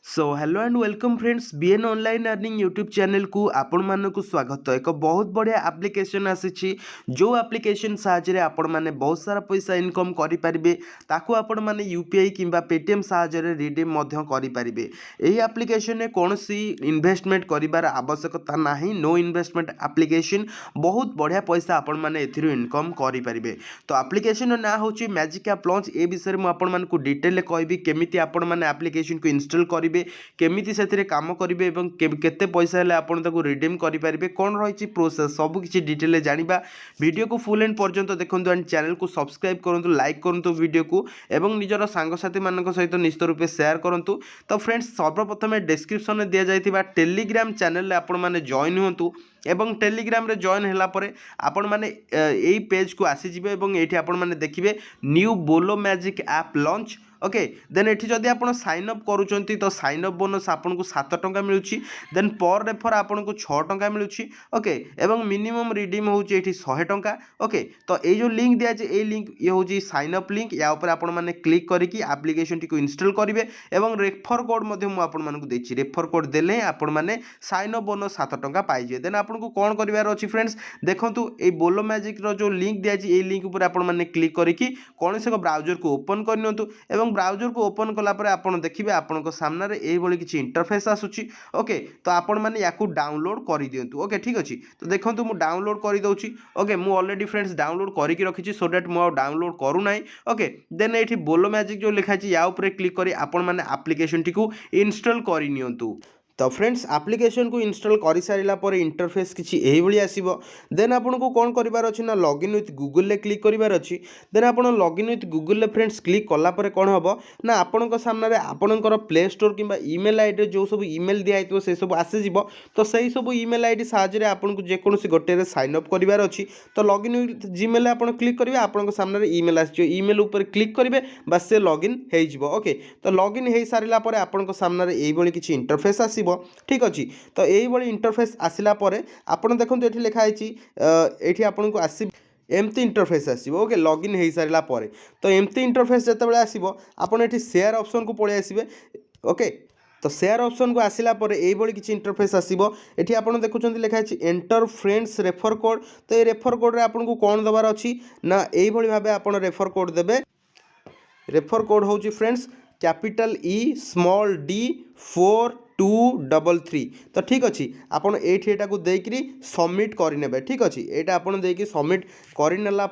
So hello and welcome friends BN online earning YouTube channel को आपण मानक स्वागत। एक बहुत बढ़िया एप्लिकेशन आसी जो एप्लिकेशन साहाय्य आपण माने बहुत सारा पैसा इनकम करें ताकू आपण माने यूपीआई किंबा पेटीएम साहाय्य रिडीम करें। यही एप्लिकेशन में कौन सी इन्वेस्टमेंट करार आवश्यकता ना, नो इन्वेस्टमेंट एप्लिकेशन बहुत बढ़िया पैसा आपण माने एथिरु इनकम करें। तो एप्लिकेशन ना हूँ मैजिक ऐप लॉन्च। ए विषय में आपण मानकु डिटेल कहबी केमिति आपण माने एप्लिकेशन को इंस्टॉल करेंगे, केमिति से काम करेंगे और केते पैसा हेले आपण ताको रिडीम करेंगे, कौन रही प्रोसेस सब किसी डिटेल जानिबा। वीडियो को फुल एंड पर्यंत देखो एंड चैनल को सब्सक्राइब करूँ, लाइक करूँ वीडियो को एवं निजर सांगसाथी मान सहित निश्चित रूपे शेयर करूँ। तो फ्रेंड्स सर्वप्रथम डिस्क्रिप्शन में दि जाइथिबा टेलीग्राम चैनल आपण माने जॉइन हुंतु एवं टेलीग्राम रे जॉइन होला परे आपण माने एई पेज को आसी जिवे एवं एठी आपण माने देखिबे new Bolo magic app launch. Okay then एठी जदि आपण साइन अप करूचंती तो साइन अप बोनस आपन को 7 टंका मिलुची। देन पर रेफर आपन को 6 टंका मिलुची। ओके एवं मिनिमम रिडीम होची एठी 100 टंका। ओके तो ए जो लिंक दिया जे ए लिंक ये होची साइन अप लिंक, या ऊपर आपण माने क्लिक करिकि एप्लिकेशन टी को इंस्टॉल करिवे एवं रेफर कोड मध्ये मु आपण मानकु देछि। रेफर कोड देले आपण माने साइन अप बोनस 7 टंका पाइ जे। देन आपन को कोन करिवार अछि फ्रेंड्स, देखंतु ए बोलो मैजिक रो जो लिंक दिया जे ए लिंक ऊपर आपण माने क्लिक करिकि कोनसे को ब्राउजर को ओपन करनियंतु एवं ब्राउजर को ओपन कला परे आपण देखिबे आपण को सामने एई भली किछि इंटरफेस आसुची। ओके तो आपण माने याकू डाउनलोड करि दियंतु। ओके ठीक अछि तो देखंतु मु डाउनलोड करि दउची। ओके मु ऑलरेडी फ्रेंड्स डाउनलोड करिकि रखिछि सो दैट मु डाउनलोड करू नाही। ओके देन एठी बोलो मैजिक जो लिखा अछि या ऊपर क्लिक करी आपण माने एप्लिकेशन टी को इंस्टॉल करि नियंतु। तो फ्रेंड्स एप्लिकेशन को इंस्टॉल कर सारा पर इंटरफेस किसी यही आसो। देन आपन को कौन करार अच्छी ना लॉगिन विथ गूगल ले क्लिक करार अच्छी। देन आप लॉगिन विथ गूगल ले फ्रेंड्स क्लिक कलापर कौन हम ना आपण सामने आपणकर प्ले स्टोर कि ईमेल आईडी जो सब ईमेल दिखाई से सब आसीज। तो सही सब ईमेल आईडी साहाय्य आपन को जेकोसी गोटे साइन अप करार अच्छी। तो लॉगिन विथ जीमेल आप क्लिक करेंगे आपन सामने ईमेल आस ईमेल उपर क्लिक करेंगे बस से लॉगिन हो। ओके तो लॉगिन हो सारा पर आपन सामने यही किसी इंटरफेस आसो। ठीक अच्छे तो यही इंटरफेस आसला आपड़ देखो ये लिखाई ये आपन को आस एमती इंटरफेस आसो। ओके लॉगिन हो सारा तो एमती इंटरफेस जिते आसो आपड़ ये शेयर ऑप्शन को पलि आसबे। ओके तो शेयर ऑप्शन को आसला यही किसी इंटरफेस आसो। ये आप देखुं लिखाई एंटर फ्रेंड्स रेफर कोड। तो ये रेफर कोड रे आपन को कौन देवार अच्छी ना यही भाव आप रेफर कोड देवे। रेफर कोड हूँ friends capital E small D 4233। तो ठीक अच्छे आपड़ ये देकरी सबमिट करें। ठीक अच्छे यहाँ आपड़ देकी सबमिट करनेला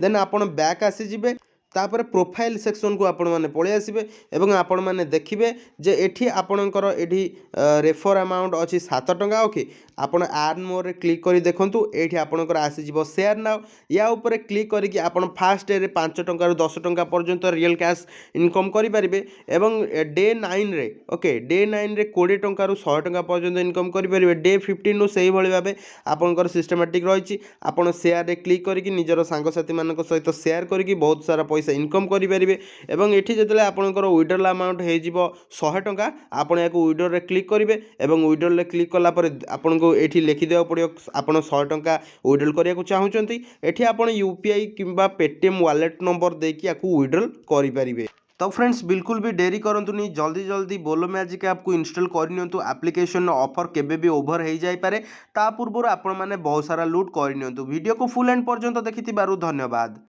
देन आपड़ बैक आसीजे तापर प्रोफाइल सेक्शन को आपण माने पळि आसीबे एवं आपण माने देखिबे जे एठी आपणकर एठी रेफर अमाउंट अछि 7 टंका। ओके आपण आर्न मोर रे क्लिक करी देखंतु एठी आपणकर आसी जिवो शेयर नाउ या ऊपर क्लिक करी कि आपण फास्ट डे रे 5 टंका रु 10 टंका पर्यंत रियल कैश इनकम करि परिबे एवं डे 9 रे ओके डे 9 रे 20 टंका रु 100 टंका पर्यंत इनकम करि परिबे। डे 15 नु सेही भली भाबे आपणकर सिस्टमैटिक रहिछि। आपण शेयर रे क्लिक करी कि निजर सांगसाथी मानक सहित शेयर करी कि बहुत सारा पैसा इनकम करें। एवं ये जो आपंकर विड्रॉल अमाउंट हो 100 टंका आपण या विड्रॉल क्लिक करेंगे एवं विड्रॉल क्लिक कलापर आपन को ये लिखिदेवा पड़ो आप 100 टंका विड्रॉल करने चाहूँगी। ये आप यूपीआई किंबा पेटीएम वॉलेट नंबर देकी विड्रॉल करें। तो फ्रेंड्स बिल्कुल भी डेरी करंतुनी, जल्दी जल्दी बोलो मैजिक ऐप को इंस्टॉल करनियंतु। एप्लिकेशन ऑफर केबे भी ओवर हो जाई पारे ता पूर्व आपण माने बहुत सारा लूट करनियंतु। वीडियो को फुल एंड पर्यंत देखिथिबारु धन्यवाद।